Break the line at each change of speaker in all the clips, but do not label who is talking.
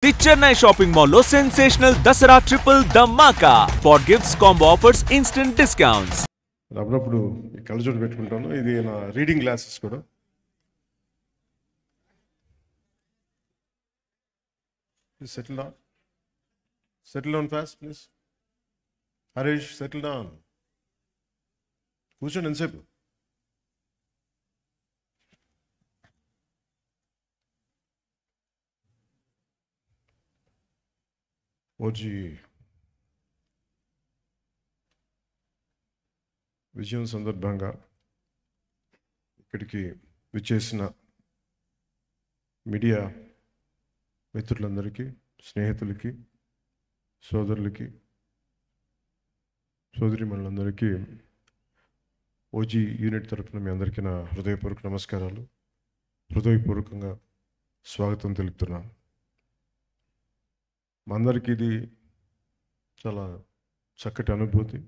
The Chennai Shopping Mall lo sensational Dasara Triple Dhammaka. For gifts, combo offers, instant discounts.
అప్పుడప్పుడు ఈ కళ్ళజోడు పెట్టుకుంటాను. ఇది నా రీడింగ్ గ్లాసెస్ కూడా. Settle down fast please. Harish settle down. కూర్చోండి ఎంతసేపు. ఓజీ విజయం సందర్భంగా ఇక్కడికి విచ్చేసిన మీడియా మిత్రులందరికీ, స్నేహితులకి, సోదరులకి, సోదరీమణులందరికీ ఓజీ యూనిట్ తరఫున మీ అందరికీ నా హృదయపూర్వక నమస్కారాలు. హృదయపూర్వకంగా స్వాగతం తెలుపుతున్నాను. మా అందరికీ ఇది చాలా చక్కటి అనుభూతి.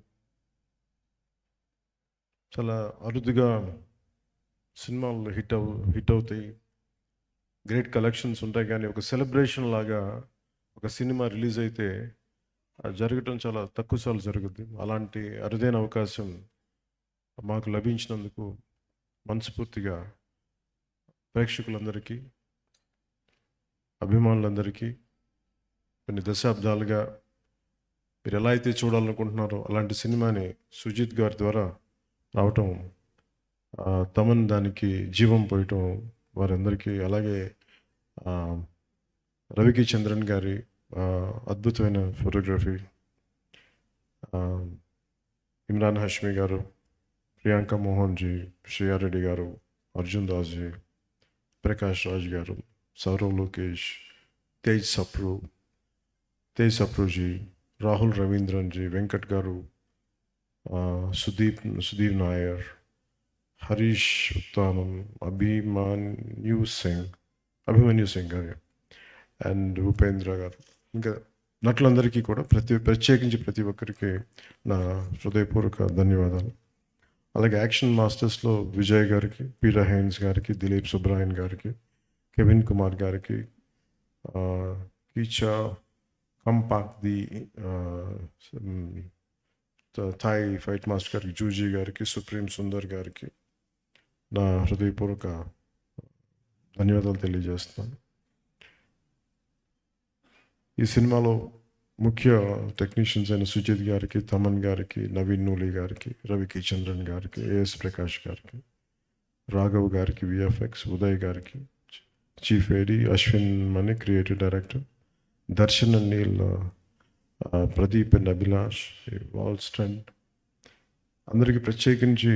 చాలా అరుదుగా సినిమాలు హిట్ అవుతాయి, గ్రేట్ కలెక్షన్స్ ఉంటాయి, కానీ ఒక సెలబ్రేషన్ లాగా ఒక సినిమా రిలీజ్ అయితే జరగటం చాలా తక్కువ సార్లు జరుగుద్ది. అలాంటి అరుదైన అవకాశం మాకు లభించినందుకు మనస్ఫూర్తిగా ప్రేక్షకులందరికీ, అభిమానులందరికీ, కొన్ని దశాబ్దాలుగా మీరు ఎలా అయితే చూడాలనుకుంటున్నారో అలాంటి సినిమాని సుజిత్ గారి ద్వారా రావటం, తమన్ దానికి జీవం పోయటం వారందరికీ, అలాగే రవికి చంద్రన్ గారి అద్భుతమైన ఫోటోగ్రఫీ, ఇమ్రాన్ హష్మి గారు, ప్రియాంక మోహన్ జీ, శ్రేయారెడ్డి గారు, అర్జున్ దాస్ జీ, ప్రకాష్ రాజ్ గారు, సౌరవ్ లోకేష్, తేజ్ సప్రూజీ, రాహుల్ రవీంద్రన్ జీ, వెంకట్ గారు, సుదీప్ నాయర్, హరీష్ ఉత్తానం, అభిమన్యు సింగ్ గారు అండ్ ఉపేంద్ర గారు, ఇంకా నటులందరికీ కూడా ప్రత్యేకించి ప్రతి ఒక్కరికి నా హృదయపూర్వక ధన్యవాదాలు. అలాగే యాక్షన్ మాస్టర్స్లో విజయ్ గారికి, పీటర్ హైన్స్ గారికి, దిలీప్ సుబ్రాయన్ గారికి, కెవిన్ కుమార్ గారికి, కీచా కంపాక్ ది థాయ్ ఫైట్ మాస్టర్ గారికి, జూజీ గారికి, సుప్రీం సుందర్ గారికి నా హృదయపూర్వక ధన్యవాదాలు తెలియజేస్తున్నాను. ఈ సినిమాలో ముఖ్య టెక్నీషియన్స్ అయిన సుజిత్ గారికి, తమన్ గారికి, నవీన్ నూలి గారికి, రవికి చంద్రన్ గారికి, ఏఎస్ ప్రకాష్ గారికి, రాఘవ్ గారికి, విఎఫ్ఎక్స్, ఉదయ్ గారికి, chief AD, Ashwin Mani creative director, Darshan and Neel, Pradeep and Abhilash, వాల్ స్ట్రెంట్, అందరికీ ప్రత్యేకించి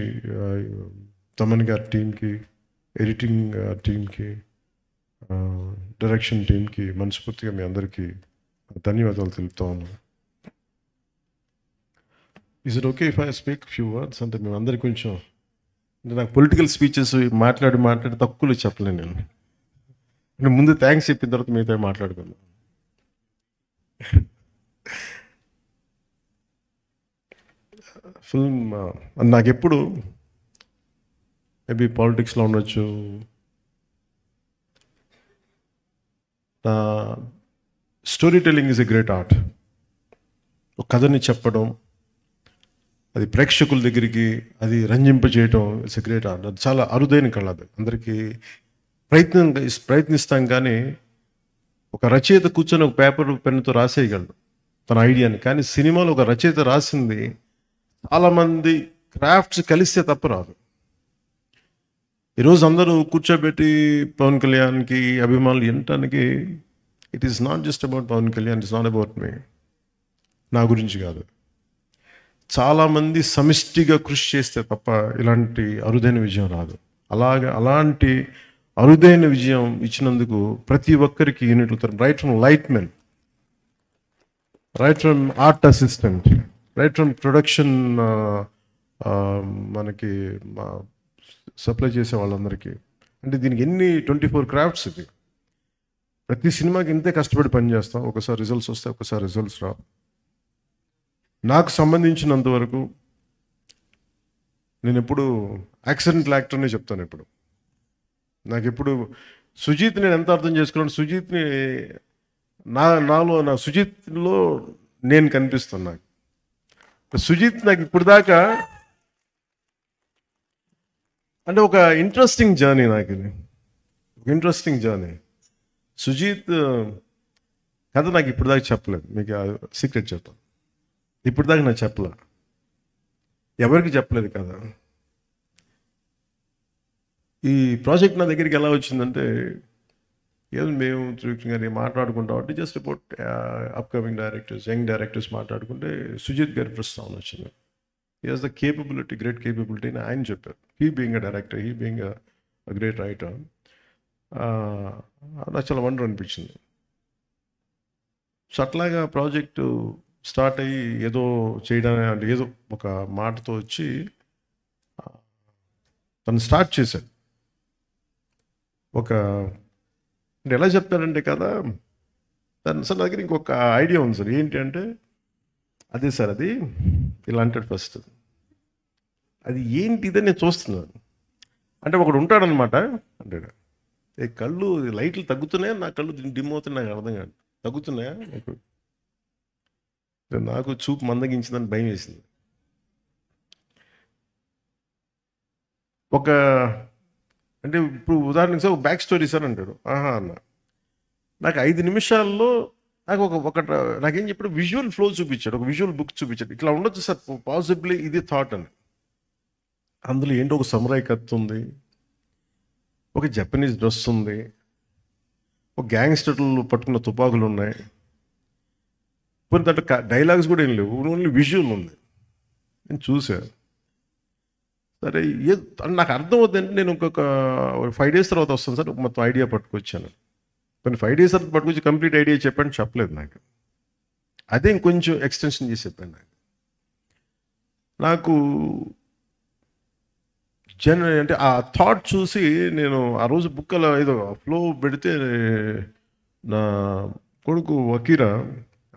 తమన్ గారి టీంకి, ఎడిటింగ్ టీంకి, డైరెక్షన్ టీంకి మనస్ఫూర్తిగా మీ అందరికీ ధన్యవాదాలు తెలుపుతా ఉన్నాను. Is it okay if I speak few words? అంటే మేము అందరికీ కొంచెం, అంటే నాకు పొలిటికల్ స్పీచెస్ మాట్లాడి తక్కువలో చెప్పలేను నేను. అంటే ముందు థ్యాంక్స్ చెప్పిన తర్వాత మిగతా మాట్లాడుకుందాం. ఫిల్మ్ నాకెప్పుడు మేబీ పాలిటిక్స్లో ఉండొచ్చు, story telling is a great art. ఒక కథని చెప్పడం, అది ప్రేక్షకుల దగ్గరికి అది రంజింపజేయటం, ఇట్స్ ఎ గ్రేట్ ఆర్ట్. అది చాలా అరుదైన కళ. అది అందరికీ ప్రయత్నిస్తాం, కానీ ఒక రచయిత కూర్చొని ఒక పేపర్ పెన్నుతో రాసేయగలడు తన ఐడియాని. కానీ సినిమాలో ఒక రచయిత రాసింది చాలామంది క్రాఫ్ట్స్ కలిస్తే తప్ప రాదు. ఈరోజు అందరూ కూర్చోబెట్టి పవన్ కళ్యాణ్కి అభిమానులు వినటానికి, it is not just about Pawan Kalyan, it's not about me, నా గురించి కాదు. చాలామంది సమిష్టిగా కృషి చేస్తే తప్ప ఇలాంటి అరుదైన విజయం రాదు. అలాంటి అరుదైన విజయం ఇచ్చినందుకు ప్రతి ఒక్కరికి యూనిట్లు, right from light men, right from art assistant, right from production, మనకి సప్లై చేసే వాళ్ళందరికీ. అంటే దీనికి ఎన్ని 24 క్రాఫ్ట్స్. ఇది ప్రతి సినిమాకి ఇంతే కష్టపడి పనిచేస్తాం. ఒకసారి రిజల్ట్స్ వస్తాయి, ఒకసారి రిజల్ట్స్ రావు. నాకు సంబంధించినంత వరకు నేను ఎప్పుడు యాక్సిడెంటల్ యాక్టర్నే చెప్తాను. నాకు ఎప్పుడు సుజిత్ నేను ఎంత అర్థం చేసుకున్నాను, సుజిత్ని నా సుజిత్లో నేను కనిపిస్తున్నా. సుజిత్ నాకు ఇప్పుడు దాకా అంటే ఒక ఇంట్రెస్టింగ్ జర్నీ, నాకు ఇది ఒక ఇంట్రెస్టింగ్ జర్నీ. సుజిత్ కథ నాకు ఇప్పుడు దాకా చెప్పలేదు, మీకు సీక్రెట్ చెప్తాను. ఇప్పుడు దాకా నాకు చెప్పలే, ఎవరికి చెప్పలేదు కదా. ఈ ప్రాజెక్ట్ నా దగ్గరికి ఎలా వచ్చిందంటే, ఏదో మేము త్రివిక్రమ్ గారి మాట్లాడుకుంటాం అంటే just about upcoming directors, young directors మాట్లాడుకుంటే సుజిత్ గారి ప్రస్తావన వచ్చింది. He has the capability, great capability అని ఆయన చెప్పారు. He being a director, he being a great writer. నాకు చాలా వండర్ అనిపించింది. సో అట్లాగా ప్రాజెక్టు స్టార్ట్ అయ్యి ఏదో చేయడానికి అంటే ఏదో ఒక మాటతో వచ్చి తను స్టార్ట్ చేశాడు. అంటే ఎలా చెప్తారంటే కదా, సార్ నా దగ్గర ఇంకొక ఐడియా ఉంది సార్. ఏంటి అంటే, అదే సార్ అది ఇలా అంటాడు ఫస్ట్. అది ఏంటి ఇదని నేను చూస్తున్నాను అంటే ఒకడు ఉంటాడనమాట అంటాడు, ఏ కళ్ళు లైట్లు తగ్గుతున్నాయా, నా కళ్ళు డిమ్ అవుతున్నాయి, నాకు అర్థం కాదు, తగ్గుతున్నాయా నాకు చూపు మందగించిందని భయం వేసింది. అంటే ఇప్పుడు ఉదాహరణకి సార్ బ్యాక్ స్టోరీ సార్ అంటాడు. ఆహా అన్న, నాకు 5 నిమిషాల్లో నాకు నాకేం చెప్పాడు, విజువల్ ఫ్లో చూపించాడు, ఒక విజువల్ బుక్ చూపించాడు. ఇట్లా ఉండొచ్చు సార్ పాసిబ్లీ, ఇది థాట్ అని. అందులో ఏంటో ఒక సమురాయ్ కత్తి ఉంది, ఒక జపనీస్ డ్రెస్ ఉంది, ఒక గ్యాంగ్స్టర్లు పట్టుకున్న తుపాకులు ఉన్నాయి, కొన్ని దాంట్లో డైలాగ్స్ కూడా ఏం లేవు, ఓన్లీ విజువల్ ఉంది. నేను చూశాను. సరే నాకు అర్థం అవుతుందంటే నేను ఇంకొక 5 days తర్వాత వస్తాను సార్, మొత్తం ఐడియా పట్టుకొచ్చాను. కానీ 5 days తర్వాత పట్టుకొచ్చి కంప్లీట్ ఐడియా చెప్పలేదు నాకు. అదే ఇంకొంచెం ఎక్స్టెన్షన్ చేసి చెప్పాను. నాకు అంటే ఆ థాట్ చూసి నేను ఆ రోజు బుక్ అలా ఏదో ఫ్లో పెడితే నా కొడుకు వకీరా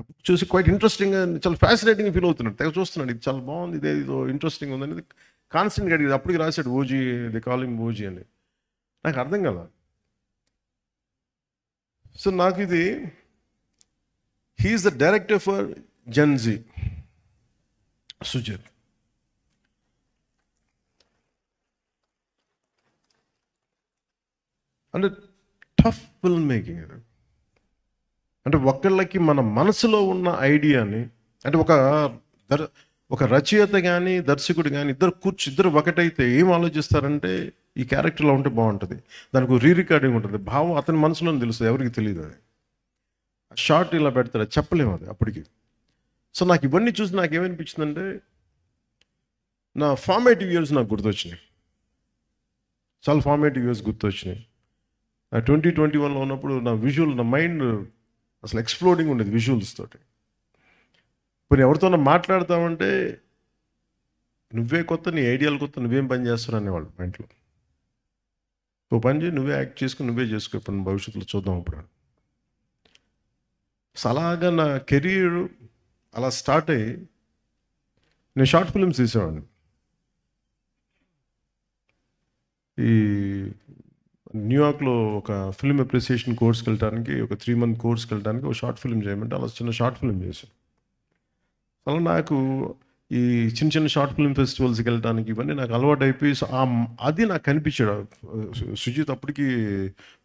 బుక్ చూసి క్వైట్ ఇంట్రెస్టింగ్గా, చాలా ఫ్యాసినేటింగ్ ఫీల్ అవుతున్నాడు. తెగ చూస్తున్నాడు, ఇది చాలా బాగుంది, ఇదే ఇదో ఇంట్రెస్టింగ్ ఉందనేది కాన్స్టెంట్గా అడిగింది. అప్పటికి రాశాడు ఓజీ, ది కాలింగ్ ఓజీ అని. నాకు అర్థం కదా. సో నాకు ఇది, he is the director for Gen Z Sujeeth. అంటే టఫ్ ఫిల్మ్ మేకింగ్ ఇది. అంటే ఒకళ్ళకి మన మనసులో ఉన్న ఐడియాని, అంటే ఒక రచయిత కానీ దర్శకుడు కానీ ఇద్దరు ఒకటైతే ఏం ఆలోచిస్తారంటే, ఈ క్యారెక్టర్లో ఉంటే బాగుంటుంది, దానికి రీరికార్డింగ్ ఉంటుంది, భావం అతని మనసులోనే తెలుస్తుంది, ఎవరికి తెలియదు. అది షార్ట్ ఇలా పెడతారు, చెప్పలేము అది అప్పటికి. సో నాకు ఇవన్నీ చూసి నాకు ఏమనిపించిందంటే, నా ఫార్మేటివ్ ఇయర్స్ నాకు గుర్తొచ్చినాయి, చాలా ఫార్మేటివ్ ఇయర్స్ గుర్తొచ్చినాయి. నా 2021లో ఉన్నప్పుడు నా మైండ్ అసలు ఎక్స్ప్లోడింగ్ ఉండేది విజువల్స్ తోటి. ఇప్పుడు ఎవరితోనో మాట్లాడతామంటే, నువ్వే కొత్త, నీ ఐడియాలు కొత్త, నువ్వేం పని చేస్తావు అనేవాళ్ళు మా ఇంట్లో. ఓ పని చేయి, నువ్వే యాక్ట్ చేసుకుని నువ్వే చేసుకో, ఇప్పుడు భవిష్యత్తులో చూద్దాం ఇప్పుడు. అలాగా నా కెరీర్ అలా స్టార్ట్ అయ్యి నేను షార్ట్ ఫిల్మ్స్ తీసేవాడిని. ఈ న్యూయార్క్లో ఒక ఫిల్మ్ అప్రిసియేషన్ కోర్స్కి వెళ్ళడానికి, ఒక 3 month కోర్స్కి వెళ్ళడానికి ఒక షార్ట్ ఫిల్మ్ చేయమంటే అలా చిన్న షార్ట్ ఫిల్మ్ చేశాను. అలా నాకు ఈ చిన్న షార్ట్ ఫిల్మ్ ఫెస్టివల్స్కి వెళ్ళడానికి ఇవన్నీ నాకు అలవాటు అయిపోయి, అది నాకు కనిపించాడు. సుజిత్ అప్పటికి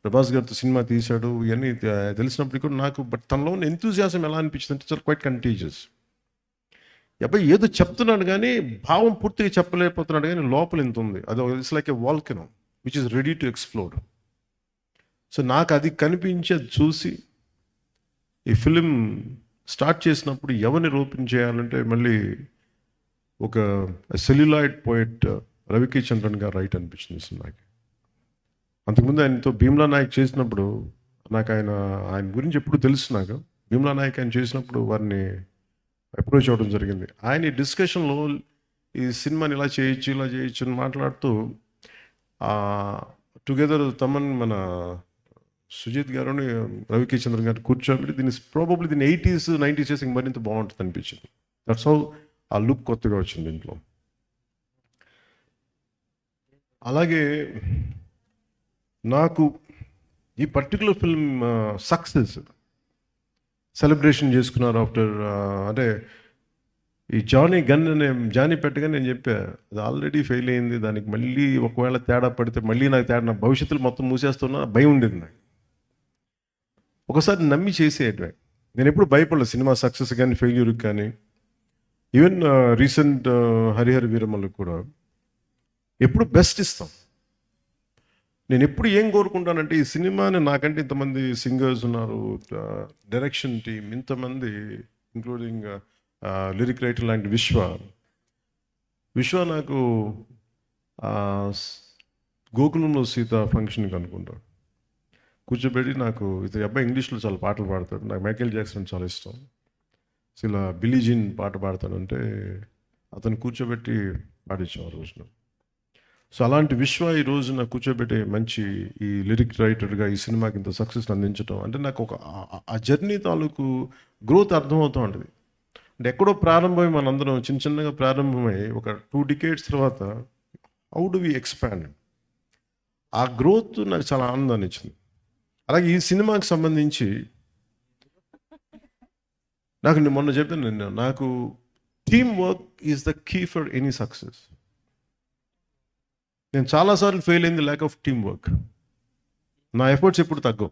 ప్రభాస్ గారితో సినిమా తీశాడు, ఇవన్నీ తెలిసినప్పటికీ కూడా నాకు తనలో ఉన్న ఎంతూజియాజం ఎలా అనిపించింది అంటే, చాలా క్వైట్ కంటేజియస్. అబ్బాయి ఏదో చెప్తున్నాడు కానీ భావం పూర్తిగా చెప్పలేకపోతున్నాడు, కానీ లోపల ఎంత ఉంది, అది it's like a volcano which is ready to explore. So నాకు అది కనిపించేది చూసి ఈ ఫిలిం స్టార్ట్ చేసినప్పుడు ఎవరిని రూపించేయాలంటే, మళ్ళీ ఒక సెల్యులాయిడ్ పోయెట్ రవికి చంద్రన్ గారు రైట్ అనిపించింది సినిమాకి. అంతకుముందు ఆయనతో భీమ్లా నాయక్ చేసినప్పుడు నాకు ఆయన గురించి ఎప్పుడు తెలుసు. నాకు భీమ్లా నాయక్ ఆయన చేసినప్పుడు వారిని అప్రోచ్ అవ్వడం జరిగింది. ఆయన ఈ డిస్కషన్లో ఈ సినిమాని ఇలా చేయొచ్చు అని మాట్లాడుతూ, టుగెదర్ తమన్ మన సుజిత్ గారుని రవికి చంద్రన్ గారు కూర్చోబెట్టి దీన్ని ప్రాబబ్లీ దీన్ని 80s 90s చేసి మరింత బాగుంటుంది అనిపించింది. దట్స్ హౌ ఆ లుక్ కొత్తగా వచ్చింది దీంట్లో. అలాగే నాకు ఈ పర్టికులర్ ఫిల్మ్ సక్సెస్ సెలబ్రేషన్ చేసుకున్నారు ఆఫ్టర్ అంటే ఈ జానీ పెట్టగానే నేను చెప్పా అది ఆల్రెడీ ఫెయిల్ అయింది, దానికి మళ్ళీ ఒకవేళ తేడా పడితే మళ్ళీ నాకు తేడా, నా భవిష్యత్తులో మొత్తం మూసేస్తున్నా భయం ఉండేది నాకు. ఒకసారి నమ్మి చేసేయటమే. నేను ఎప్పుడు భయపడలేదు సినిమా సక్సెస్ కానీ ఫెయిల్యూర్కి కానీ. ఈవెన్ రీసెంట్ హరిహర వీరమల్లకు కూడా ఎప్పుడు బెస్ట్ ఇస్తాం. నేను ఎప్పుడు ఏం కోరుకుంటానంటే ఈ సినిమాని, నాకంటే ఇంతమంది సింగర్స్ ఉన్నారు, డైరెక్షన్ టీం ఇంతమంది, ఇంక్లూడింగ్ లిరిక్ రైటర్ లాంటి విశ్వ నాకు గోకులంలో సీత ఫంక్షన్కి అనుకుంటా కూర్చోబెట్టి, నాకు ఇతని అబ్బాయి ఇంగ్లీష్లో చాలా పాటలు పాడతాడు, నాకు మైకేల్ జాక్సన్ చాలా ఇష్టం, ఇలా బిల్లీ జీన్ పాట పాడతాడంటే అతను కూర్చోబెట్టి పాడించాం ఆ రోజున. సో అలాంటి ఈ రోజున కూర్చోబెట్టే మంచి ఈ లిరిక్ రైటర్గా ఈ సినిమాకి ఇంత సక్సెస్ అందించడం అంటే నాకు ఒక ఆ జర్నీ తాలూకు గ్రోత్ అర్థమవుతూ ఉంటుంది. అంటే ఎక్కడో ప్రారంభమై మనందరం చిన్నగా ప్రారంభమై ఒక 2 decades తర్వాత హౌ డు వి ఎక్స్పాండ్, ఆ గ్రోత్ నాకు చాలా ఆనందాన్ని ఇచ్చింది. అలాగే ఈ సినిమాకి సంబంధించి నాకు మొన్న చెప్పాను, నాకు team work is the key for any success. నేను చాలాసార్లు ఫెయిల్ అయింది ల్యాక్ ఆఫ్ టీమ్ వర్క్. నా ఎఫర్ట్స్ ఎప్పుడు తగ్గవు.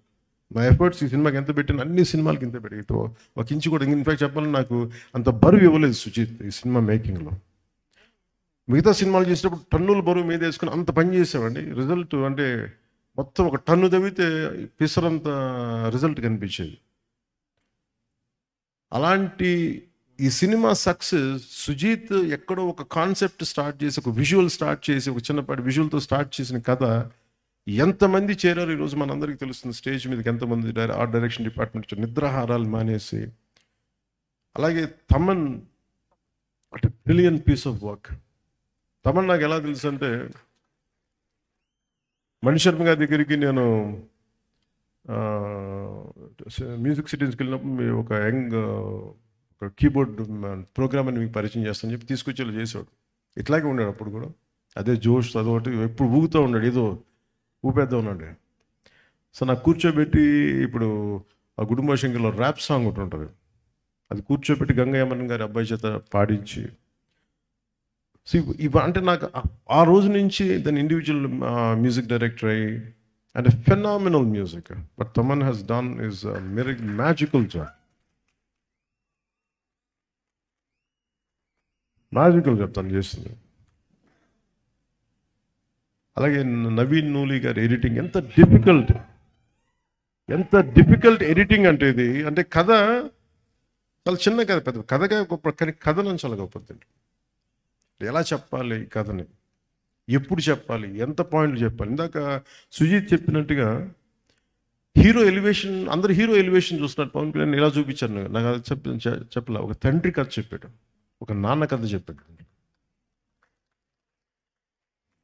నా ఎఫర్ట్స్ ఈ సినిమాకి ఎంత పెట్టిన అన్ని సినిమాలకి ఇంత పెట్టి ఒక ఇంచు కూడా, ఇన్ఫాక్ట్ చెప్పాలని నాకు అంత బరువు ఇవ్వలేదు సుజిత్ ఈ సినిమా మేకింగ్లో. మిగతా సినిమాలు చేసేటప్పుడు టన్నుల బరువు మీద వేసుకుని అంత పని చేసామండి. రిజల్ట్ అంటే మొత్తం ఒక టన్ను తవ్వితే పిసరంత రిజల్ట్ కనిపించేది. అలాంటి ఈ సినిమా సక్సెస్ సుజీత్ ఎక్కడో ఒక కాన్సెప్ట్ స్టార్ట్ చేసి, ఒక విజువల్ స్టార్ట్ చేసి, ఒక చిన్నపాటి విజువల్తో స్టార్ట్ చేసిన కథ ఎంతమంది చేరారు ఈరోజు మనందరికీ తెలుస్తుంది. స్టేజ్ మీదకి ఎంతమంది ఆర్ట్ డైరెక్షన్ డిపార్ట్మెంట్ నిద్రాహారాలు మానేసి. అలాగే తమన్ అంటే brilliant piece of work. Thaman నాకు ఎలా తెలుసు అంటే, మణిశర్మ గారి దగ్గరికి నేను మ్యూజిక్ సిటీస్కి వెళ్ళినప్పుడు ఒక యంగ్ కీబోర్డ్ ప్రోగ్రామ్ అని మీకు పరిచయం చేస్తాను చెప్పి తీసుకొచ్చేలా చేసాడు. ఇట్లాగే ఉన్నాడు అప్పుడు కూడా, అదే జోష్ అదొకటి ఎప్పుడు ఊగుతూ ఉన్నాడు, ఏదో ఊపేద్దాం ఉన్నాడు. సో నాకు కూర్చోబెట్టి ఇప్పుడు ఆ గుడుంబ శంకర్లో ర్యాప్ సాంగ్ ఒకటి ఉంటుంది, అది కూర్చోబెట్టి గంగయ్యమన్ గారి అబ్బాయి చేత పాడించి. సో అంటే నాకు ఆ రోజు నుంచి దాని ఇండివిజువల్ మ్యూజిక్ డైరెక్టర్ అయ్యి అంటే phenomenal music. But Thaman has done is magical job. Magical చెప్తాను చేస్తుంది. అలాగే నవీన్ నూలి గారి ఎడిటింగ్ ఎంత డిఫికల్ట్ ఎడిటింగ్ అంటే ఇది. అంటే కథ చాలా చిన్న కథ, పెద్ద కథగా గొప్ప, కానీ కథను చాలా గొప్పది. ఎలా చెప్పాలి ఈ కథని, ఎప్పుడు చెప్పాలి, ఎంత పాయింట్లు చెప్పాలి. ఇందాక సుజీత్ చెప్పినట్టుగా హీరో ఎలివేషన్, అందరు హీరో ఎలివేషన్ చూస్తున్నారు. పవన్ కళ్యాణ్ ఎలా చూపించారు నాకు అది చెప్పలే. ఒక తండ్రి కథ చెప్పాడు, ఒక నాన్న కథ చెప్పాడు.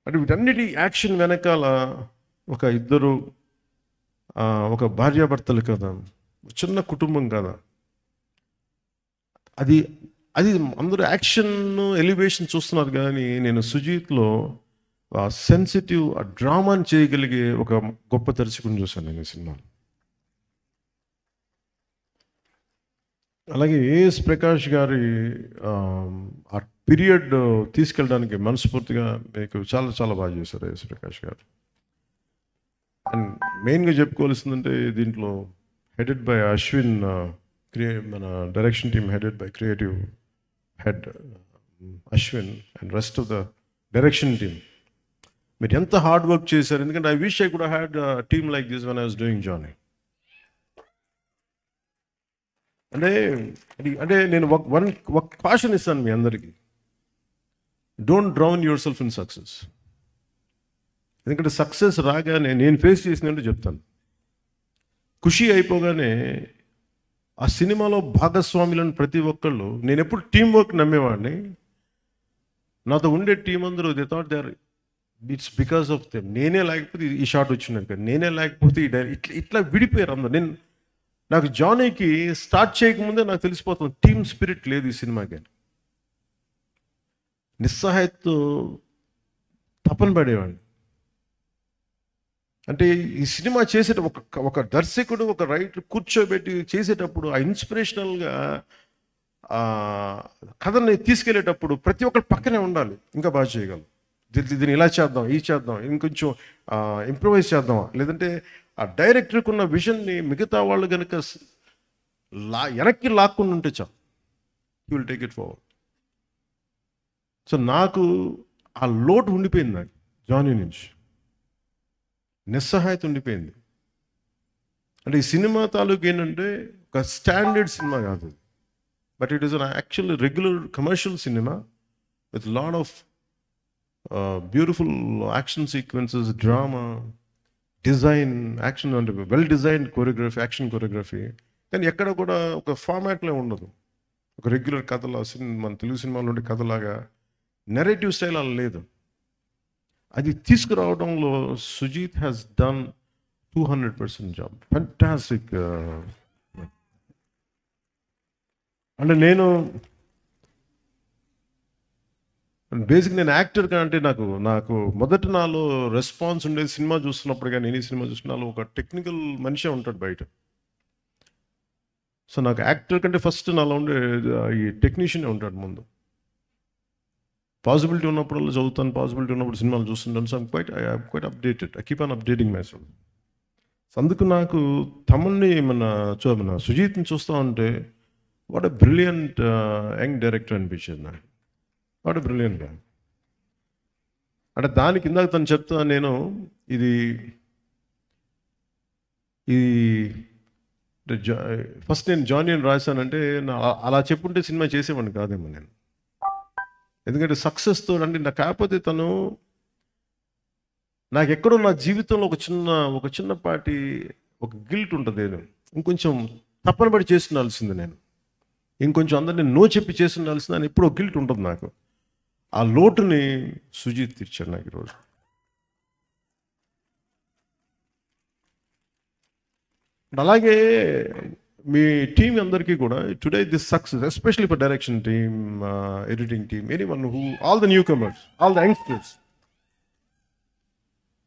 అంటే వీటన్నిటి యాక్షన్ వెనకాల ఒక ఇద్దరు, ఒక భార్యాభర్తలు కదా, చిన్న కుటుంబం కదా, అది అందరూ యాక్షన్ ఎలివేషన్ చూస్తున్నారు. కానీ నేను సుజీత్లో ఆ సెన్సిటివ్, ఆ డ్రామాని చేయగలిగే ఒక గొప్ప దర్శకుని చూశాను నేను ఈ సినిమాలో. అలాగే ఏఎస్ ప్రకాష్ గారి ఆ పీరియడ్ తీసుకెళ్ళడానికి మనస్ఫూర్తిగా మీకు చాలా చాలా బాగా చేశారు ఏఎస్ ప్రకాష్ గారు. అండ్ మెయిన్గా చెప్పుకోవాల్సిందంటే దీంట్లో హెడెడ్ బై అశ్విన్, మన direction team headed by creative head Ashwin and rest of the direction team. మీరు ఎంత హార్డ్ వర్క్ చేశారు. ఎందుకంటే I wish I could had team like this when I was doing Johnny. అంటే నేను ఒక కాషన్ ఇస్తాను మీ అందరికీ, don't drown yourself in success. ఎందుకంటే సక్సెస్ రాగానే నేను ఫేస్ చేసినట్టు చెప్తాను, ఖుషి అయిపోగానే ఆ సినిమాలో భాగస్వాములను ప్రతి ఒక్కళ్ళు, నేను ఎప్పుడు టీం వర్క్ నమ్మేవాడిని. నాతో ఉండే టీం అందరూ they thought they are, it's because of them. నేనే లేకపోతే ఈ షాట్ వచ్చినది కదా, నేనే లేకపోతే ఇట్లా విడిపోయారు అందరు. నాకు జానీకి స్టార్ట్ చేయకముందే నాకు తెలిసిపోతుంది టీమ్ స్పిరిట్ లేదు ఈ సినిమాకి. నిస్సహాయతతో తపన పడేవాడిని. అంటే ఈ సినిమా చేసేట ఒక దర్శకుడు ఒక రైటర్ కూర్చోబెట్టి చేసేటప్పుడు ఆ ఇన్స్పిరేషనల్గా కథని తీసుకెళ్ళేటప్పుడు ప్రతి ఒక్కరు పక్కనే ఉండాలి. ఇంకా బాగా చేయగలం, దీన్ని ఇలా చేద్దాం, ఈ చేద్దాం, ఇంకొంచెం ఇంప్రూవైజ్ చేద్దాం, లేదంటే ఆ డైరెక్టర్కి ఉన్న విజన్ని మిగతా వాళ్ళు కనుక వెనక్కి లాక్కుండా ఉంటే చాలు, you will take it forward. So నాకు ఆ లోటు ఉండిపోయింది, నాకు జానీ నుంచి నిస్సహాయత ఉండిపోయింది. అంటే ఈ సినిమా తాలూకు ఏంటంటే ఒక స్టాండర్డ్ సినిమా కాదు, but it is an actual regular commercial cinema with lot of beautiful action sequences, drama, design, action అంటే well designed choreography, action choreography. కానీ ఎక్కడ కూడా ఒక ఫార్మాట్లో ఉండదు, ఒక రెగ్యులర్ కథలా మన తెలుగు సినిమాలో ఉండే కథలాగా నెరేటివ్ స్టైల్ అలా లేదు. అది తీసుకురావడంలో Sujeeth has done 200% job, fantastic. అంటే నేను బేసిక్ నేను యాక్టర్ కంటే నాకు మొదటి నాలో రెస్పాన్స్ ఉండేది సినిమా చూస్తున్నప్పుడు. కానీ నేను ఈ సినిమా చూసినాలో ఒక టెక్నికల్ మనిషే ఉంటాడు బయట. సో నాకు యాక్టర్ కంటే ఫస్ట్ నాలో ఉండే ఈ టెక్నీషియనే ఉంటాడు ముందు. పాసిబిలిటీ ఉన్నప్పుడు చదువుతాను, పాసిబిలిటీ ఉన్నప్పుడు సినిమాలు చూస్తుంటాను. So I'm quite updated, I keep on updating my self. అందుకు నాకు తమన్ని మన సుజీత్ని చూస్తూ ఉంటే what a brilliant young director అనిపించేది నాకు. వాట్ ఎ బ్రిలియంట్ గా. అంటే దానికి ఇందాక తను చెప్తా, నేను ఇది ఫస్ట్ నేను జానీ అని రాశానంటే అలా చెప్పుంటే సినిమా చేసేవాడిని కాదేమో నేను. ఎందుకంటే సక్సెస్తో అంటే నాకు కాకపోతే నాకు ఎక్కడో నా జీవితంలో ఒక చిన్నపాటి ఒక గిల్ట్ ఉంటుంది. నేను ఇంకొంచెం తప్పన పడి చేస్తుండాల్సింది, నేను ఇంకొంచెం అందరినీ నో చెప్పి చేస్తుండాల్సింది అని ఎప్పుడో గిల్ట్ ఉంటుంది నాకు. ఆ లోటుని సుజీత్ తీర్చాడు నాకు ఈరోజు. అలాగే మీ టీం అందరికీ కూడా today this success, especially for direction team, editing team, anyone who, all the newcomers, all the youngsters,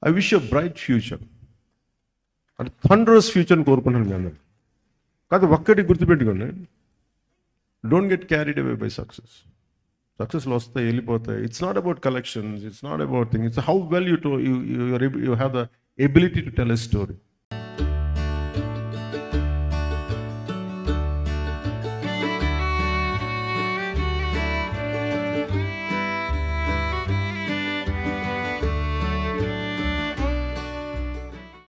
I wish you bright future. అంటే థండరస్ ఫ్యూచర్ని కోరుకుంటున్నాను మీ అందరు. కాదు ఒక్కటి గుర్తుపెట్టుకోండి, don't get carried away by success. సక్సెస్లో వస్తాయి, వెళ్ళిపోతాయి. It's not about collections, it's not about thing, it's how well you have the ability to tell a story.